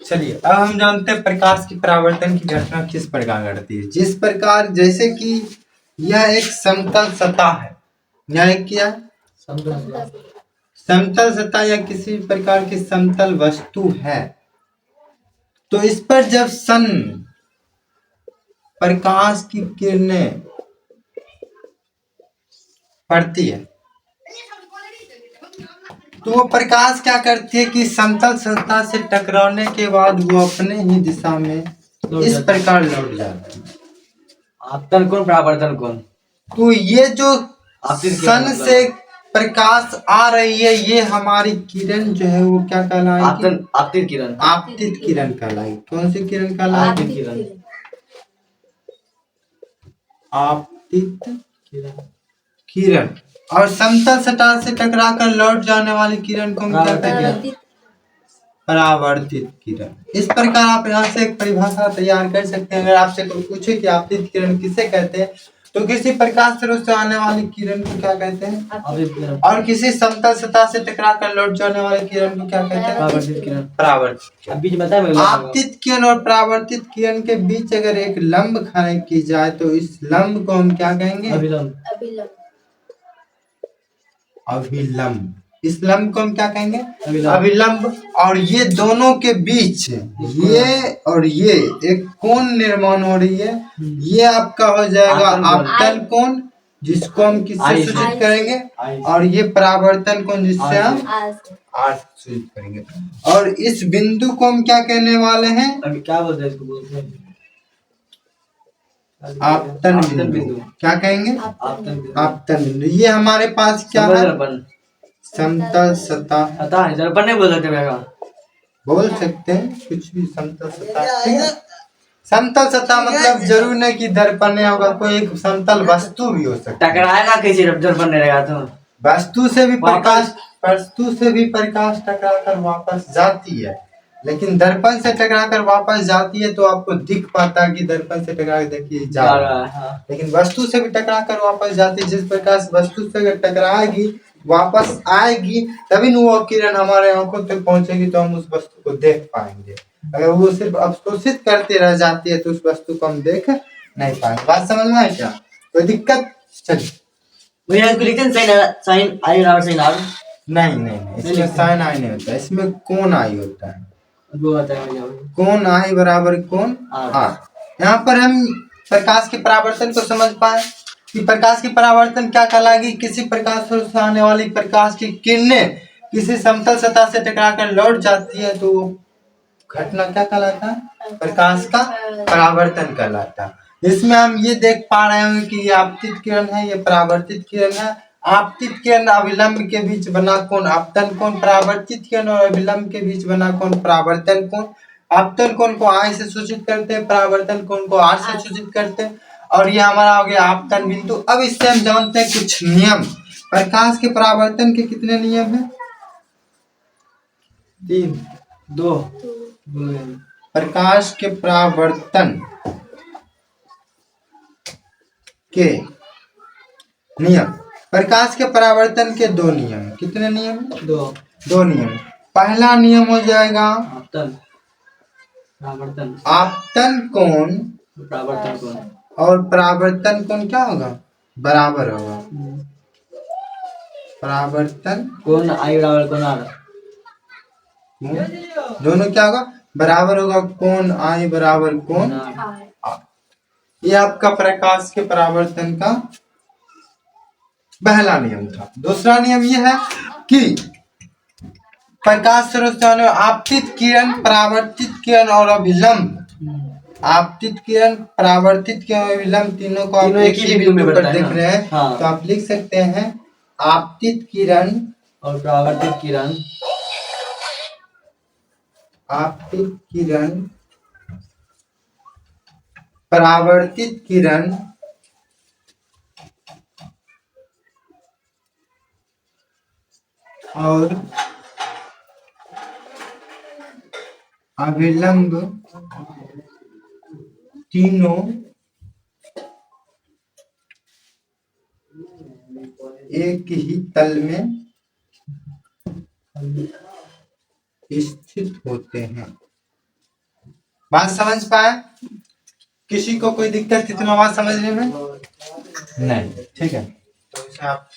चलिए अब हम जानते हैं प्रकाश की परावर्तन की घटना किस प्रकार घटती है। जिस प्रकार जैसे कि यह एक समतल सतह है, यह एक क्या समतल सतह या किसी प्रकार की समतल वस्तु है, तो इस पर जब सन प्रकाश की किरणें पड़ती है तो वो प्रकाश क्या करती है कि समतल सतह से टकराने के बाद वो अपने ही दिशा में इस प्रकार लौट जाती है। आपतन कोण परावर्तन कोण, तो ये जो सन से प्रकाश आ रही है, ये हमारी किरण जो है वो क्या कहलाएगी? आपतित किरण। आपतित किरण कहलाएगी। कौन सी किरण कहलाएगी? आपतित किरण। आपतित किरण। और समतल सतह से टकराकर लौट जाने वाली किरण को हम क्या कहते हैं? परावर्तित किरण। इस प्रकार आप यहाँ से एक परिभाषा तैयार कर सकते हैं। अगर आपसे कोई पूछे कि आपतित किरण किसे कहते हैं, तो किसी प्रकाश स्रोत से आने वाली किरण को क्या कहते हैं? और किसी समतल सतह से टकराकर लौट जाने वाली किरण को क्या कहते हैं? परावर्तित किरण। परावर्तित। बीच बताया आपतित किरण और परावर्तित किरण के बीच अगर एक लंब खड़ी की जाए तो इस लंब को हम क्या कहेंगे? अभिलंब। अभिलंब। इस लंब को हम क्या कहेंगे? अभिलंब। और ये दोनों के बीच ये और ये एक कोण निर्माण हो रही है, ये आपका हो जाएगा आपतन कोण, जिसको हम किससे सूचित करेंगे? और ये परावर्तन कोण, जिससे हम आर से सूचित करेंगे। और इस बिंदु को हम क्या कहने वाले हैं? अभी क्या बोलते हैं इसको? बोलते हैं आपतन बिंदु। क्या कहेंगे? आपतन बिंदु। ये हमारे पास क्या है? समतल सतह। दर्पण नहीं बोल सकते भैया? बोल सकते हैं कुछ भी। समतल सतह, समतल सतह मतलब जरूर नहीं कि दर्पण होगा, कोई एक समतल वस्तु भी हो सकता है। टकराएगा कैसे जब दर्पण नहीं रहेगा तो? वस्तु से भी प्रकाश टकराकर वापस जाती है, लेकिन दर्पण से टकराकर वापस जाती है तो आपको दिख पाता है कि दर्पण से टकरा देखिए जा रहा है। हाँ। लेकिन वस्तु से भी टकराकर वापस जाती है। जिस प्रकार वस्तु से अगर टकराएगी वापस आएगी तभी वो किरण हमारे आंखों तक पहुंचेगी तो हम उस वस्तु को देख पाएंगे। अगर वो सिर्फ अवशोषित करते रह जाती है तो उस वस्तु को हम देख नहीं पाएंगे। बात समझ में आई क्या? कोई दिक्कत? चलिए साइन आई और साइन आर। नहीं, इसमें साइन आई नहीं होता, इसमें कोण आई होता है। वो आता है कोण आई बराबर कोण आर। यहाँ पर हम प्रकाश के परावर्तन को समझ पाए कि प्रकाश की परावर्तन क्या कहलाएगी? किसी प्रकाश स्रोत से आने वाली प्रकाश की किरणें किसी समतल सतह से टकराकर लौट जाती है तो घटना क्या कहलाता है? प्रकाश का परावर्तन कहलाता है। इसमें हम ये देख पा रहे हैं कि ये आपतित किरण है, ये परावर्तित किरण है। आपतित किरण अविलंब के बीच बना कोण आपतन कोण, परावर्तित किरण और अविलंब के बीच बना कोण परावर्तन कोण। आपतन कोण को आई से सूचित करते हैं, परावर्तन कोण को आर से सूचित करते हैं। और ये हमारा हो गया आपतन बिंदु। अब इससे हम जानते हैं कुछ नियम। प्रकाश के परावर्तन के कितने नियम हैं? 3 2। प्रकाश के परावर्तन के नियम। प्रकाश के परावर्तन के 2 नियम। कितने नियम? 2 नियम। पहला नियम हो जाएगा आपतन कोण परावर्तन कोण, और परावर्तन कोण क्या होगा? बराबर होगा। परावर्तन कोण आई बराबर कोण आर, दोनों क्या होगा? बराबर होगा। कोण आई बराबर कोण आर। ये आपका प्रकाश के परावर्तन का पहला नियम था। दूसरा नियम यह है कि प्रकाश स्रोत से आने आपतित किरण, परावर्तित किरण और अभिलंब, आपतित किरण, परावर्तित किरण, अभिलंब तीनों को आप एक ही बिंदु पर देख रहे हैं। हाँ। तो आप लिख सकते हैं आपतित किरण और परावर्तित किरण, आपतित किरण, परावर्तित किरण और अभिलंब तीनों एक ही तल में स्थित होते हैं। बात समझ पाए? किसी को कोई दिक्कत इतना बात समझने में? नहीं। ठीक है, तो इसे आप